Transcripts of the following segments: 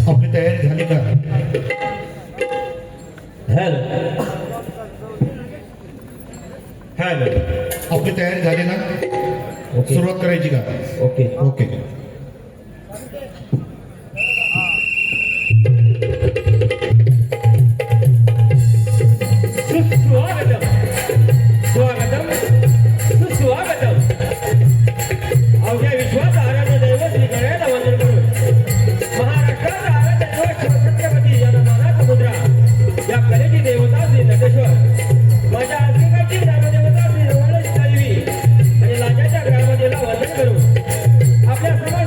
आपली तयारी झाली का? हॅलो हॅलो आपली तयारी झाली ना? ओके सुरुवात करायची का? Okay okay. सुस्वागतम स्वागतम सुस्वागतम. अवघ्या विश्वाचा आराध्य दैवत श्री गणेशला वंदन करून महाराष्ट्राचा आराध्य दैवत शिवछत्रपती जनमानस मुद्रा या कलेची देवता श्री नटेश्वर माझ्या आर्थिकाची ग्रामदेवता श्री रवळ देवी आणि लाजाच्या ग्रामदेवला वंदन करून आपल्या समोर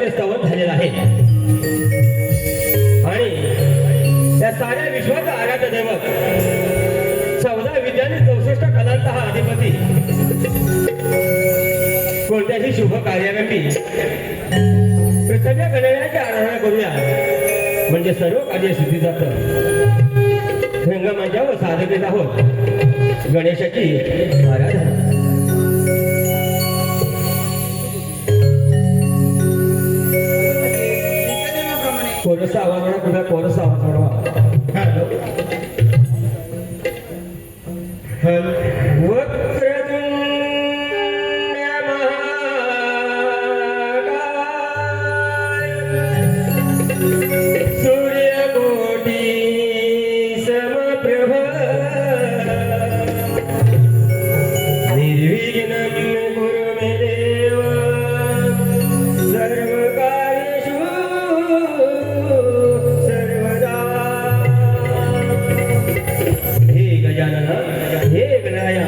देवाचे स्तवन झालेलं आहे आणि त्या साऱ्या विश्वाचा आराध्य दैवत 14 विद्याने 64 कलांचा हा अधिपती कोणत्याही शुभ कार्यावेळी पृथ्व्या गणनाची आराधना करूया म्हणजे सर्व कार्य सिद्धी जातं. रंगमंचावर सादर करीत आहोत गणेशाची आराधना. कोरसा आवाज म्हणा पुन्हा कोरसा आवाज म्हणा. वक्रतुंड महाकाय सूर्यकोटी समप्रभ निर्विघ्नं कुरु मे देव सर्वकार्येषु सर्वदा. हे गजानना हे गणाया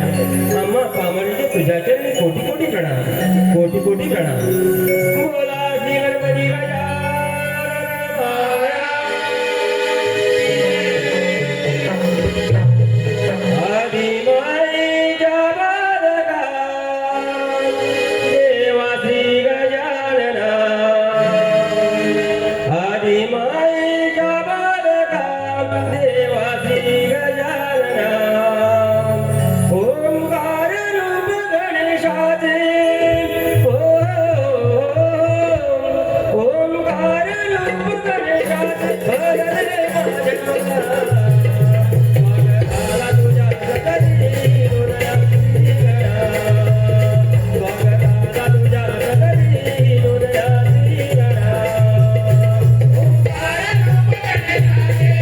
आम्हा पामराचे तुझ्या चरणी कोटी कोटी प्रणाम कोटी कोटी प्रणाम. बोला श्री गणपती आदिमाईच्या बालका देवा श्री गजानना आदिमाईच्या बालका देवा श्री गजानना. ओंकार रूप गणेशाचे ओंकार रूप गणेशाचे भरले माझ्या स्वागताला तुझ्या सतरी हृदयाची गणा स्वागताला तुझ्या सतरी हृदयाची गणा. ओंकार रूप गणेशाचे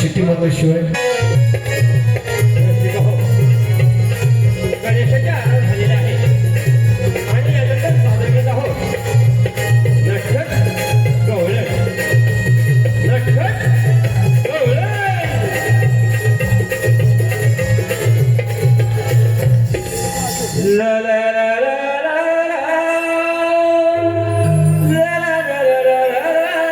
शिट्टी मारल्याशिवाय गणेशाच्या आराधना झालेला आहे आणि यानंतर सादर करत आहोत नटखट गवळण. नटखट गवळण. ला ला ला ला ला ला. ला ला ला ला ला ला.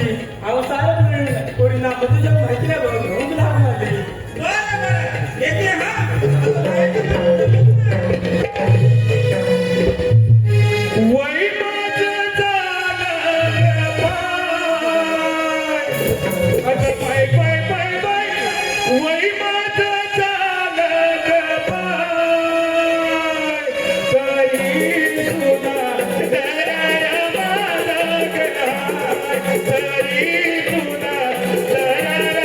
माहिती अहो सारं कोणी ना तुझ्या माहिती नाही बघ भूक लागली येते हा वै माझं झालं अगं बाय बाय बाय बाय वै माझं झालं बाय तरी सुद्धा दरार मला गणाय तरी सुद्धा दरार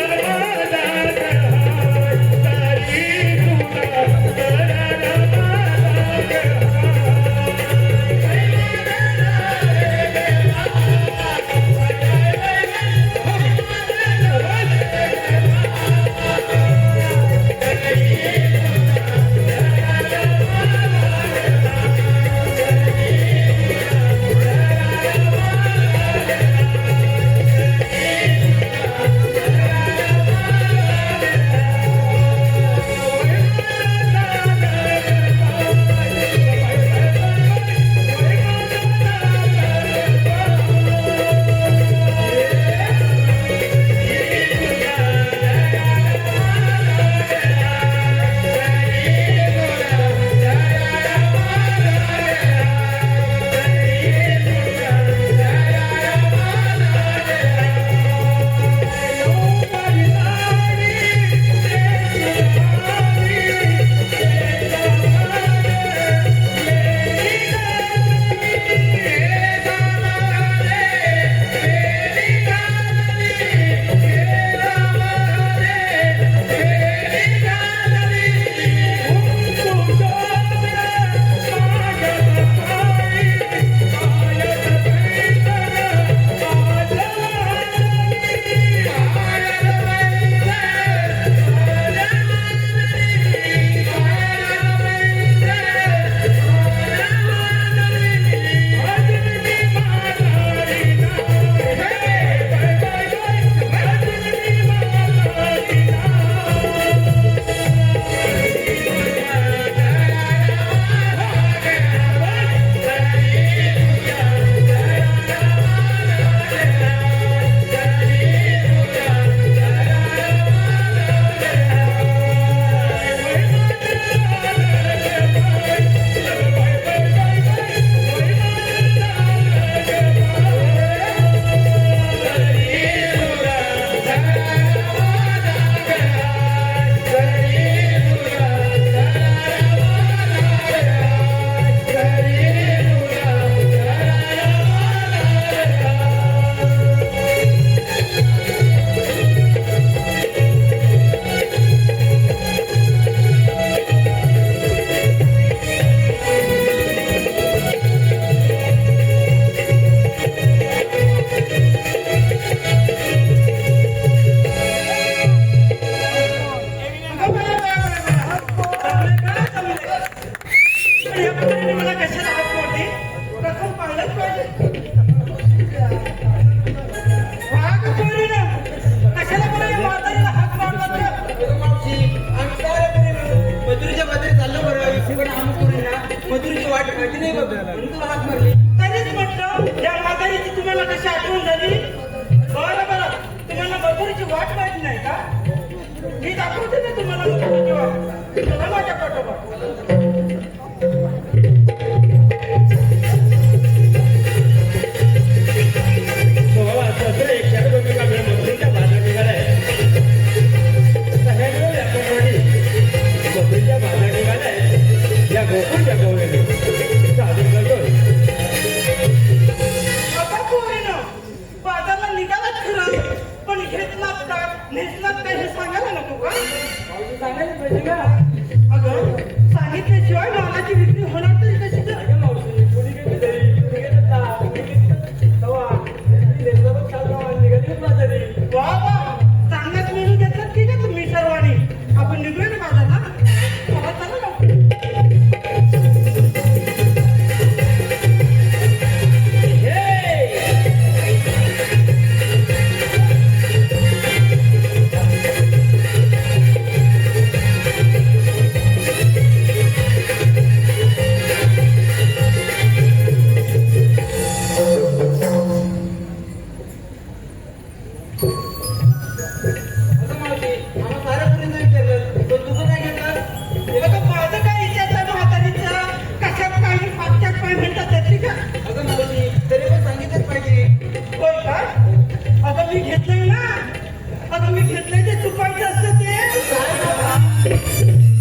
मी घेतलंय ते चुकायचं असतं ते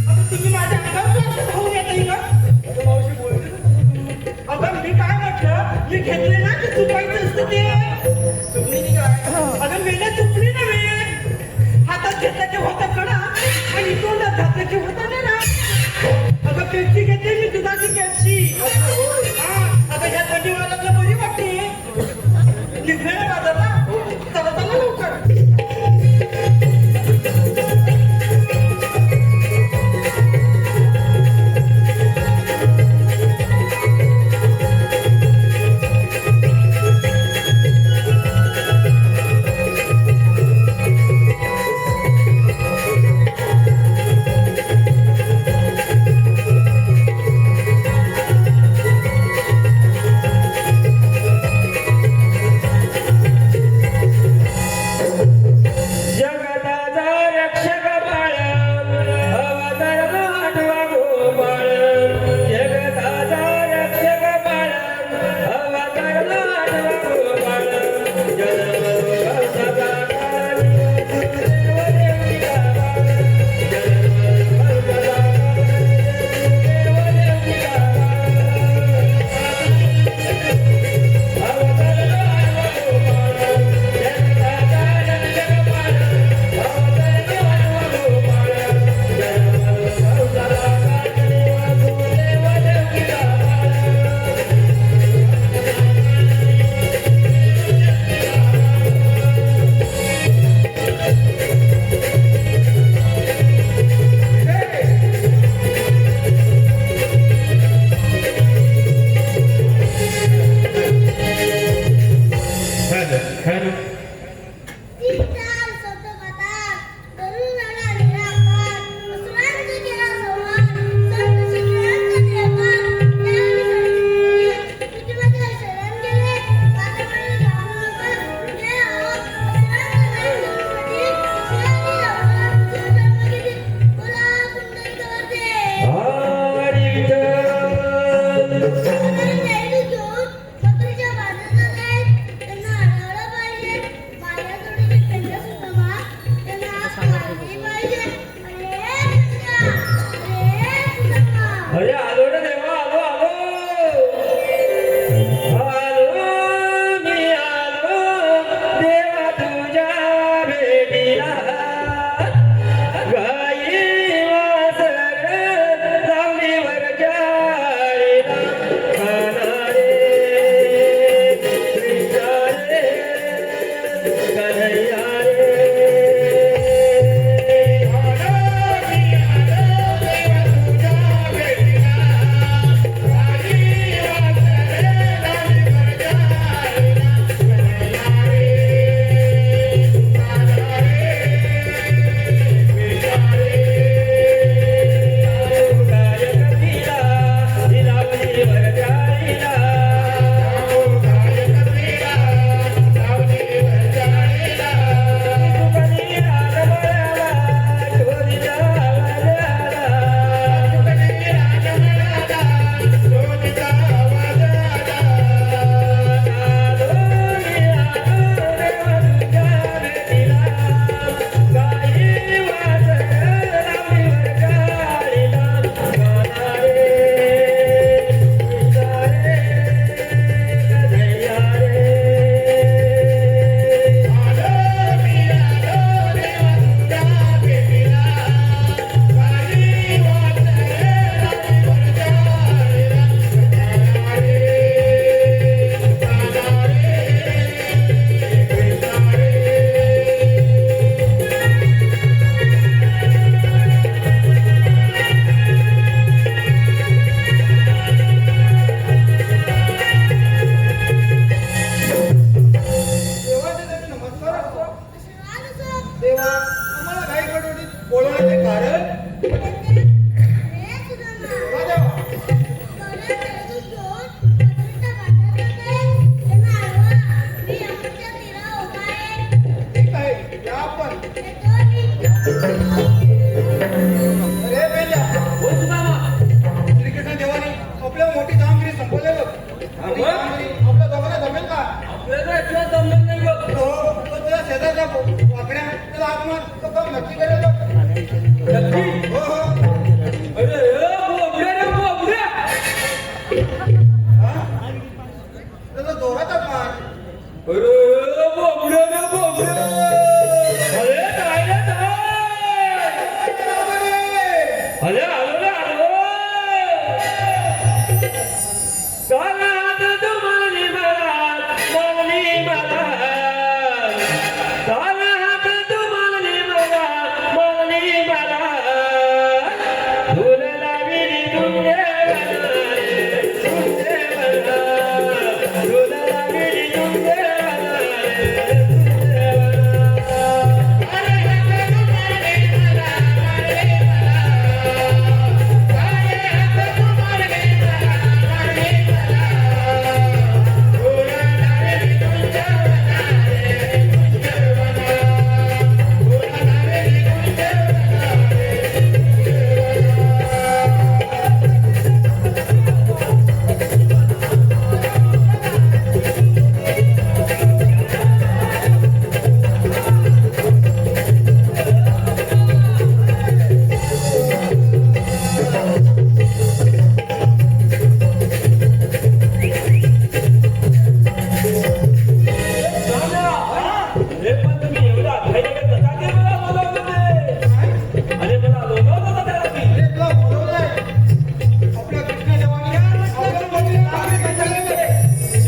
आता तुम्ही माझ्या अंगावर लक्ष धावून येत का मावशी बोलते अगं मी काय म्हटलं मी घेतलंय ना ते चुकायचं असतं ते चुकली नाही काय अगं मेले चुकली नव्हे हातात घेतलं की होता कडा आणि तोंडात घातलं की होता ना अगं पेप्सी घेतली मी दुधाची पेप्सी हा अगं ह्या थंडीवाल्याला बरी वाटते निघणार बाजारला चला चला लवकर जगताचा रक्षक बाळ अवतारला आठवा गोपाळ जगताचा रक्षक बाळ अवतारला आठवा गोपाळ जन्म सदा अरे आलो रे देवा आलो आलो आलो मी आलो देवा तुझ्या भेटीला गाई वासर जावलीवर जाळीला खाणारे कृष्णा रे कन्हैया रे देवा आम्हाला घाई गडबडीत बोलवण्याचे कारण ठीक आहे या आपण अरे बेल्या श्रीकृष्ण देवानी आपल्या मोठी कामगिरी संपवलेलं आपल्या दोघांना जमेल का आपल्याला जमलं नाही बघ तुला शेजारच्या वाकड्या त्याला आपण तो काम नक्की करेल बघ. नक्की? हो हो अरे बोबड्या रे बोबड्या. हा? त्याचा जोराचा मार. अरे बोबड्या रे बोबड्या. अरे काय रे काय? अरे आलो रे आलो. कानात तुम्हारी बरात मागली मला. कानात तुम्हारी बरात मागली मला. फुल लागली तुमचे बनारे, तुमचे बना. फुल लागली तुमचे बनारे, तुमचे हे पण तुम्ही एवढा धैर्य कसा ते मला बोलवलं ते? अरे मला बोलवलं होतं त्याला मी. अरे तुला बोलवलंय. आपल्या कृष्णदेवाने आपण बोलले आम्ही कशाला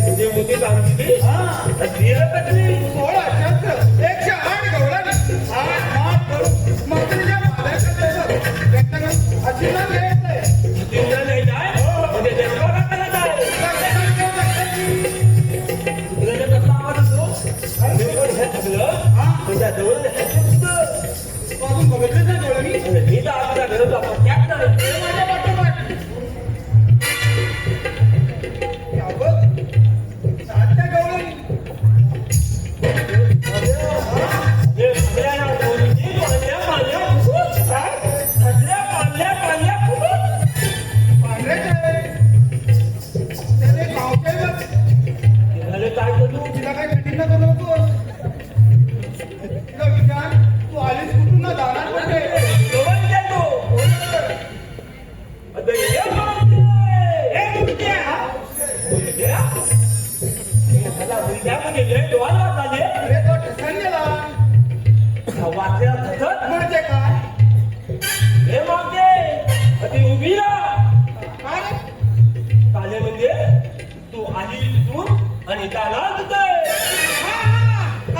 तुझी मोठी सांगितली तर दिलं कधी? 16 शस्त्र 108 गवळणी 8 माठ करून मंत्रीच्या मालाच्या देशात व्यक्तगत आशीर्वाद घ्यायचंय. दिलं नाही काय? म्हणजे देवळा काढायला काय? तुला कसला आवाज येतो? अरे पण हे सगळं तुझ्या जवळ अजून बघितलं नाही गवळणी. मी तर आपल्या घरात आपण त्यात नाही. माझ्या पाठोपाठ. या बघ. साध्या गवळणी. हे सगळ्यांना बोलली, पाल्या फुगून. काय? पाल्या फुगून. पांढरेच आहे. त्याने गावचे बघ. अरे काय करू? तिला काय कठीण नको नकोस. तिला विचार तू आलीस कुठून ना जाणार कुठे. जवळ जातो. अरे हे मागते. हे मुलग्या. मुलग्या? हे मला मुलग्यामध्ये लय डोळा झाले. अरे तो ठसन गेला. वाचल्या सतत. म्हणजे काय हे मागते. ती उभी राहा. काय रे? काले म्हणजे तू आली तिथून आणि त्याला तिथे. हा,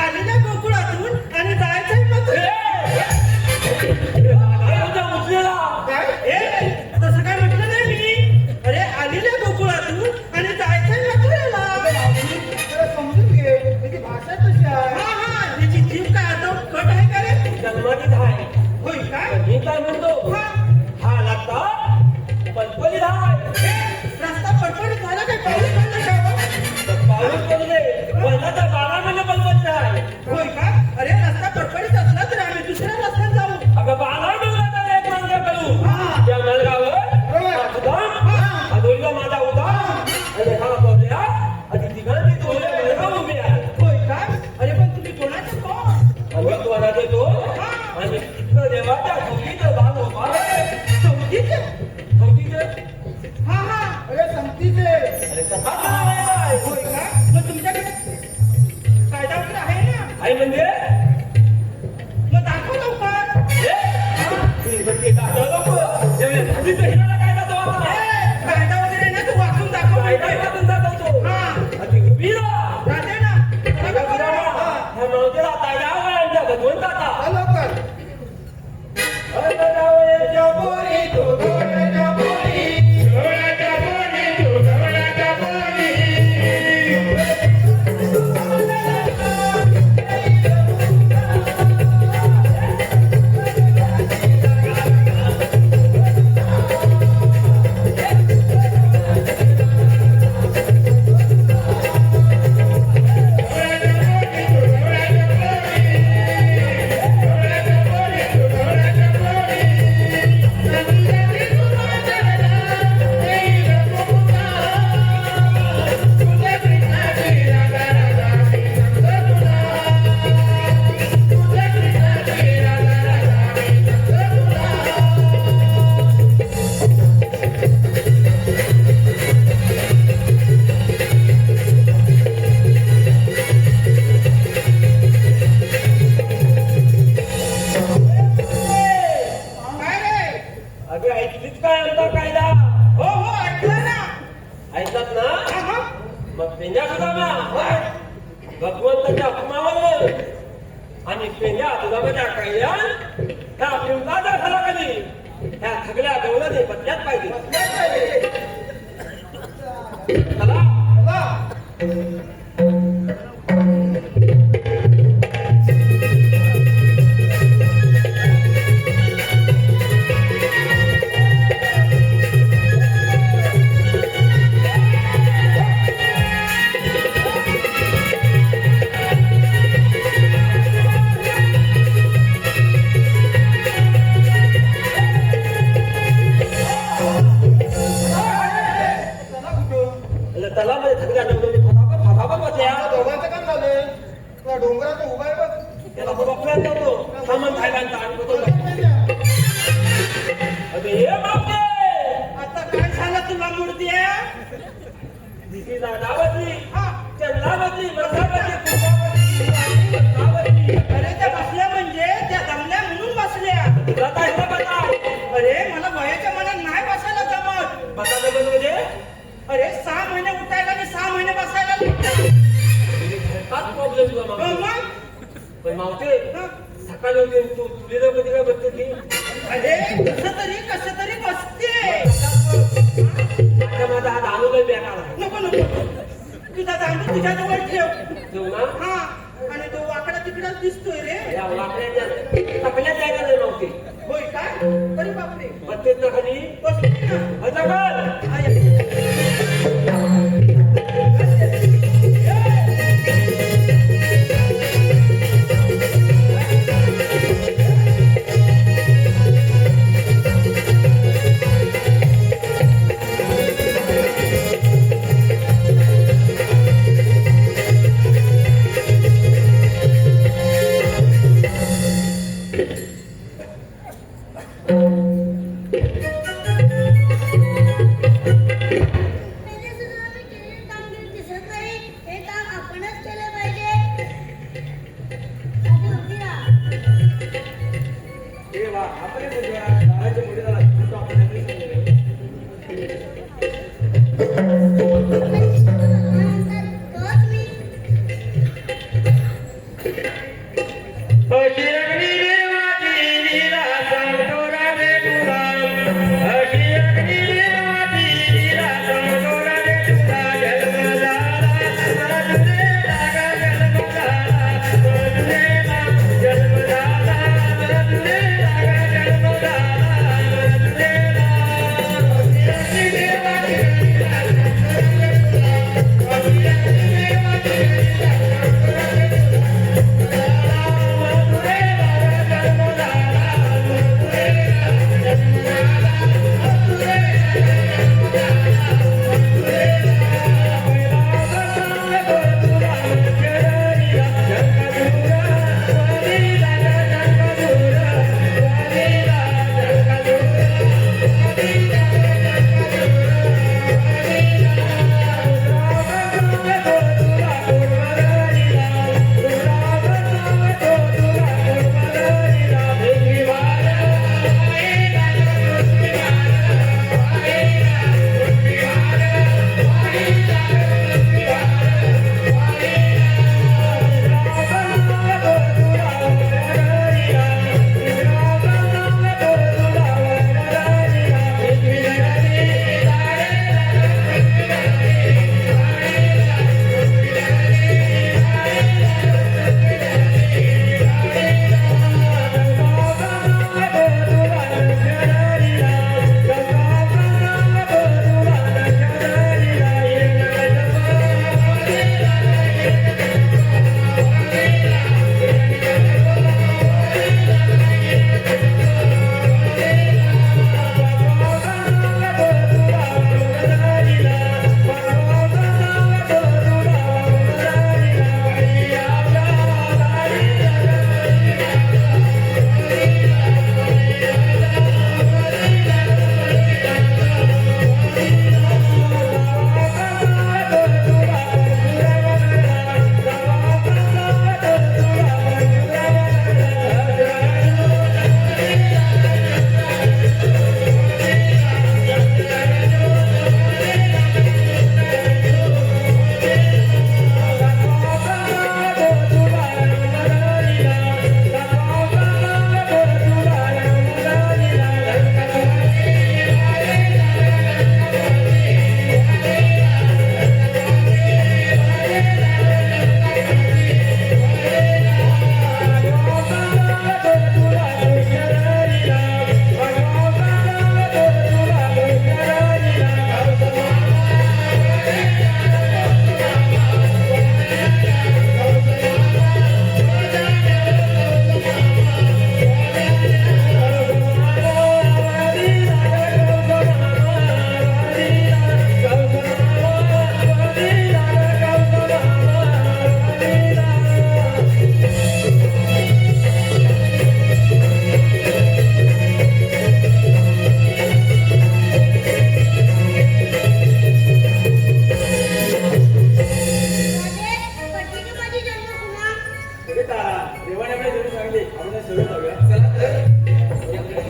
आलेल्या गोकुळातून आणि जायचंय मथुरेत. उचलेला. काय तसं काय म्हटलं नाही मी. अरे आलेल्या गोकुळातून आणि जायचंय मथुरेला. जरा समजून घे त्याची भाषा कशी आहे. हा हा त्याची जीभ काय आता कट आहे का रे. जन्मातीच आहे. होय काय मी काय म्हणतो? हा लागता पलपलीत आहे. रस्ता पडपडीत झाला काय पाऊस पडला का हो? तर पाऊस पडले. पहिला तर 12 महिने पलपलीत आहे. होय का अरे रस्ता पडपडीत असला तर आम्ही दुसऱ्या रस्त्यात जाऊ. अगं 12 महिन्याचा एक मार्ग करू. हा. त्या मार्गावर बरोबर. हा तुझा, हा दोनगा माझा उदा आणि हा बघूया आणि तिघांची दोन्ही मार्ग उभी आहे. होय का अरे पण तुम्ही कोणाचे कोण. आम्ही तुम्हाला देतो आणि इतकं देवाच्या भोगीचं बाण उभा आहे. समतीचे भोगीचं हा हा अरे समतीचे अरे कसा आहे? होय का मग तुमच्याकडे कायदा वगैरे आहे ना. आहे म्हणजे मग दाखव लवकर. कायदा वगैरे ना तू वाचून दाखव. राहते ना लवकर. गवळणाच्या पोरी भगवंताच्या हुकमावर आणि पेंड्या दुधामध्ये कल्याण ह्या पिंपळाचा झाला कधी ह्या सगळ्या गवळणी बदल्यात पाहिजे चला तलामध्ये सगळ्या गवळणी फटाफट बसल्या दोघांचं काम झालंय त्या डोंगराचं उभा आहे बघ त्याला बघण्यात नव्हतो सामान खायला आणि अरे हे बापरे आता काय झालं तुला मूर्ती दिशीला डावतली चंद्रावतली मसावतली अरे त्या बसल्या म्हणजे त्या दमल्या म्हणून बसल्या तुला काय हे बघा अरे मला वयाच्या मनात नाही बसायला जमत बघा जमत म्हणजे अरे 6 महिने उठायला आणि 6 महिने बसायला लागतात. हाच प्रॉब्लेम तुला मावते मग पण मावते सकाळी होते तू तुला कधी काय बसते की अरे कसं तरी बसते माझा हात आलो नाही बेकार नको तुझा दांडू तुझ्या जवळ ठेव ठेवू ना हा आणि तो वाकडा तिकडाच दिसतोय रे या वाकड्याच्या सगळ्या जागा नाही मावते होय काय अरे बापरे बसतेच खाली बसते ना अजगर येता देवाने आपल्या जरूर सांगितले आपण सर्व जाऊया चला तर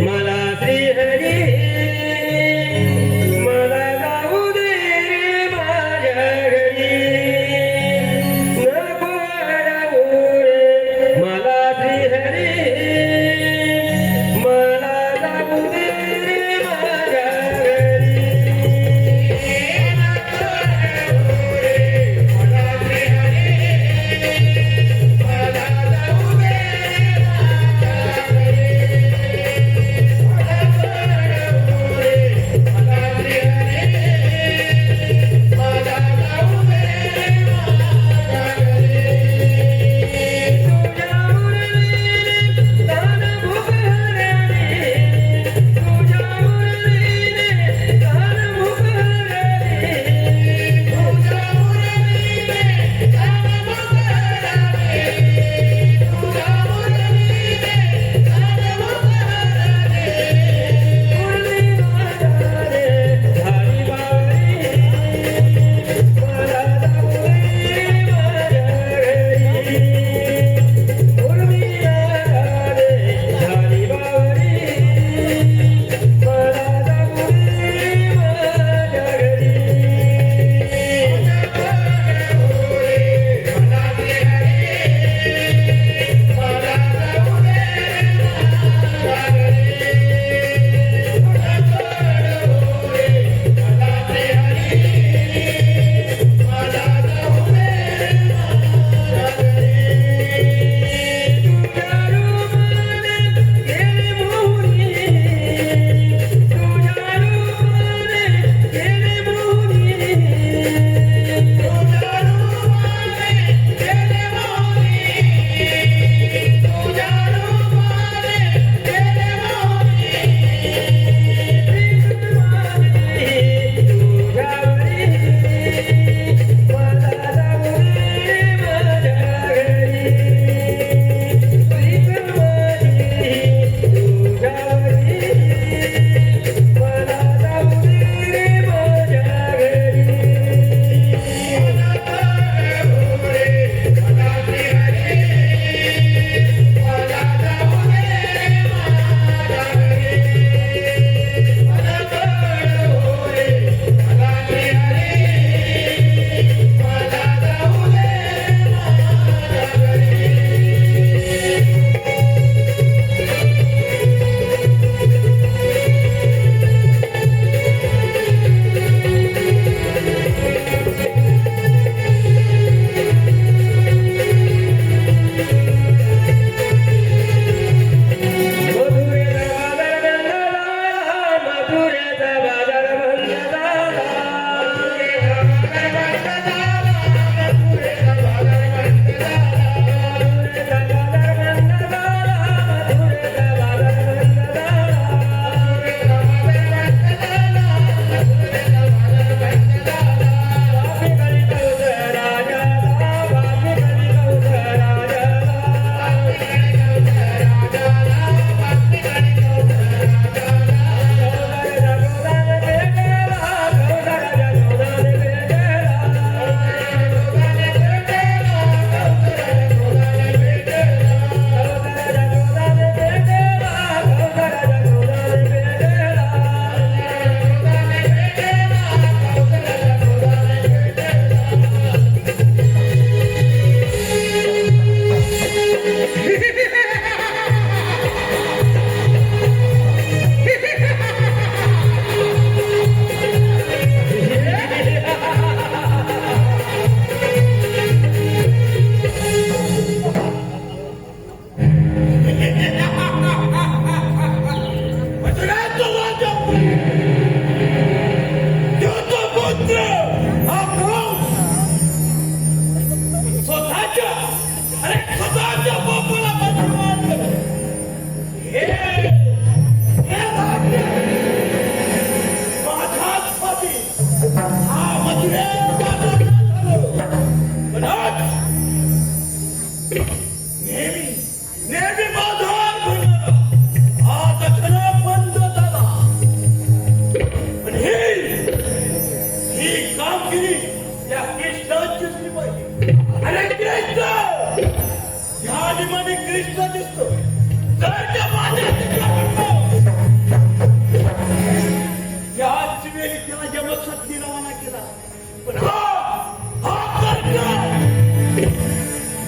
मला श्रीहरी मला जाऊ दे रे माझ्या घरी नको वाढवू रे मला श्रीहरी मला जाऊ दे रे माझ्या घरी नको वाढवू रे मला श्रीहरी मला जाऊ दे कृष्ण दिसतो तर त्या माझ्या कृष्ण याच वेळी त्याला जमसातनी रवाना केला पण हा कर्ज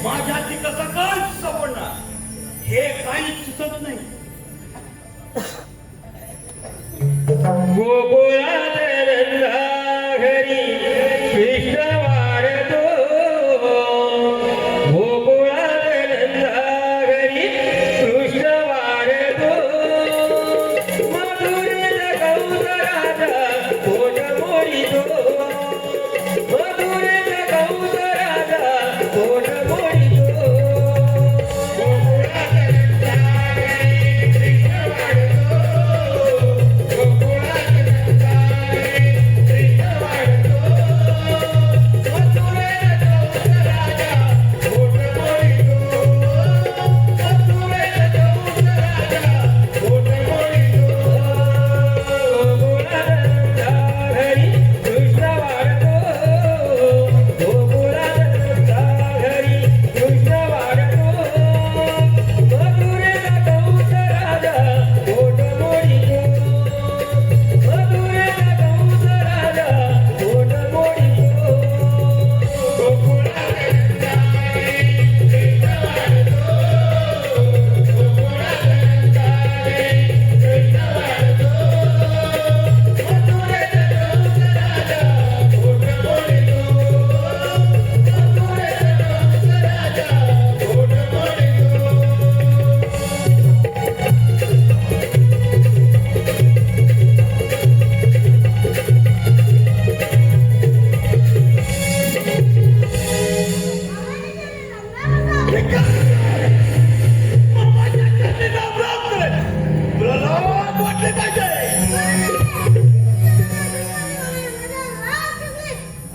माझ्या ती कसा काय सापडणार हे काही सुचत नाही गोकुळात नंदा घरी कृष्ण वाढतो गोकुळात नंदा घरी कृष्ण वाढतो मधुरेल कौसराजा पोट मोडितो मधुरेल कौसराजा पोट मोडितो गोकुळात नंदा घरी कृष्ण वाढतो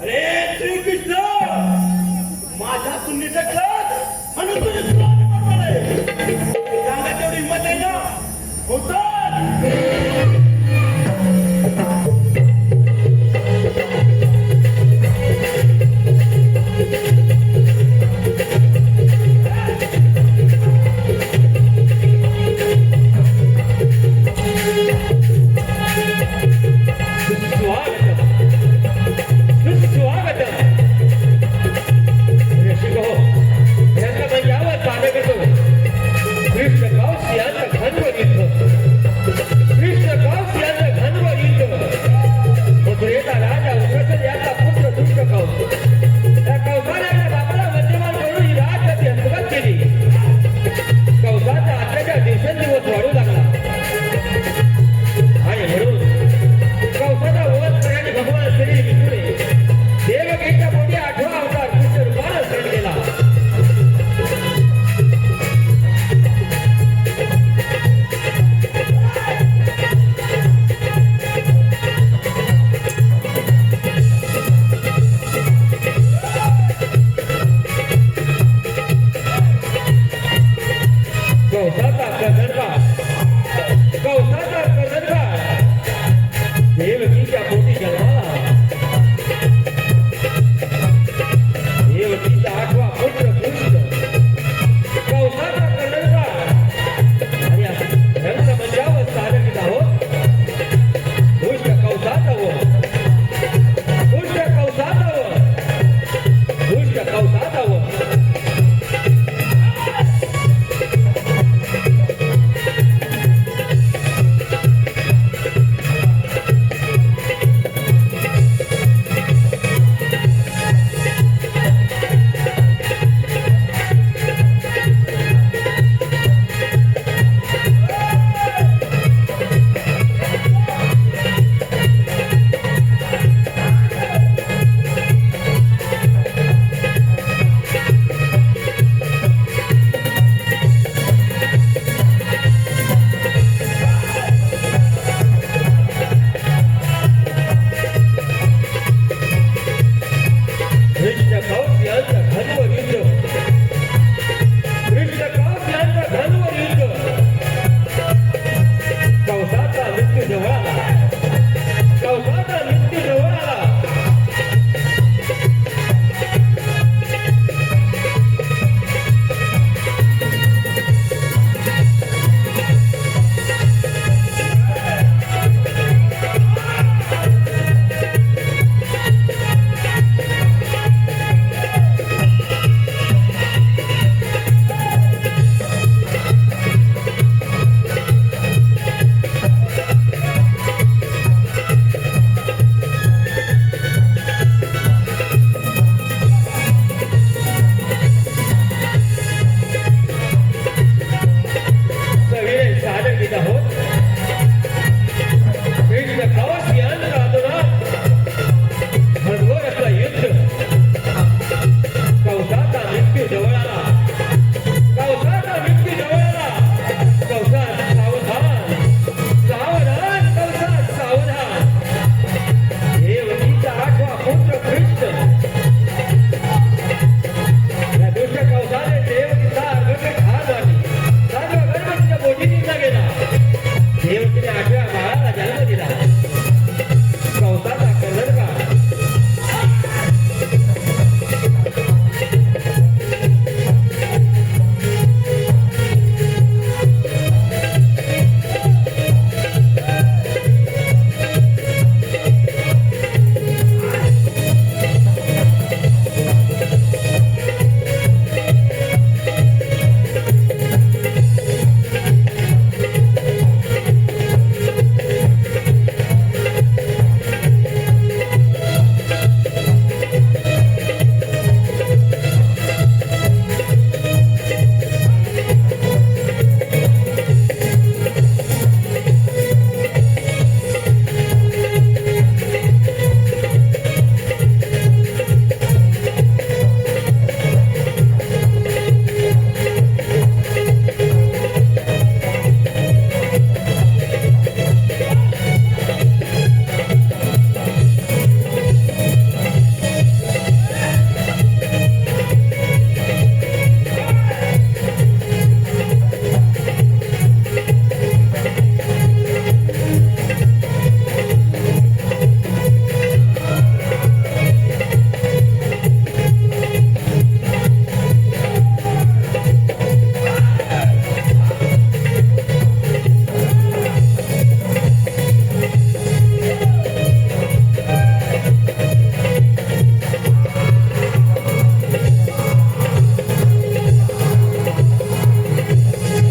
अरे श्रीकृष्ण माझ्या सुन्नीचं खत म्हणून तुझी स्वामी बरोबर आहे सांगा तेवढी हिंमत आहे ना उतर देवकीच्या पोटी जन्माला देवकीचा आठवा पुत्र कृष्ण कौसाचा कर्णधार आणि रंगमंचावर चालवित आहोत दुष्ट कौसाचं दुष्ट कौसाचं दुष्ट कौसाचं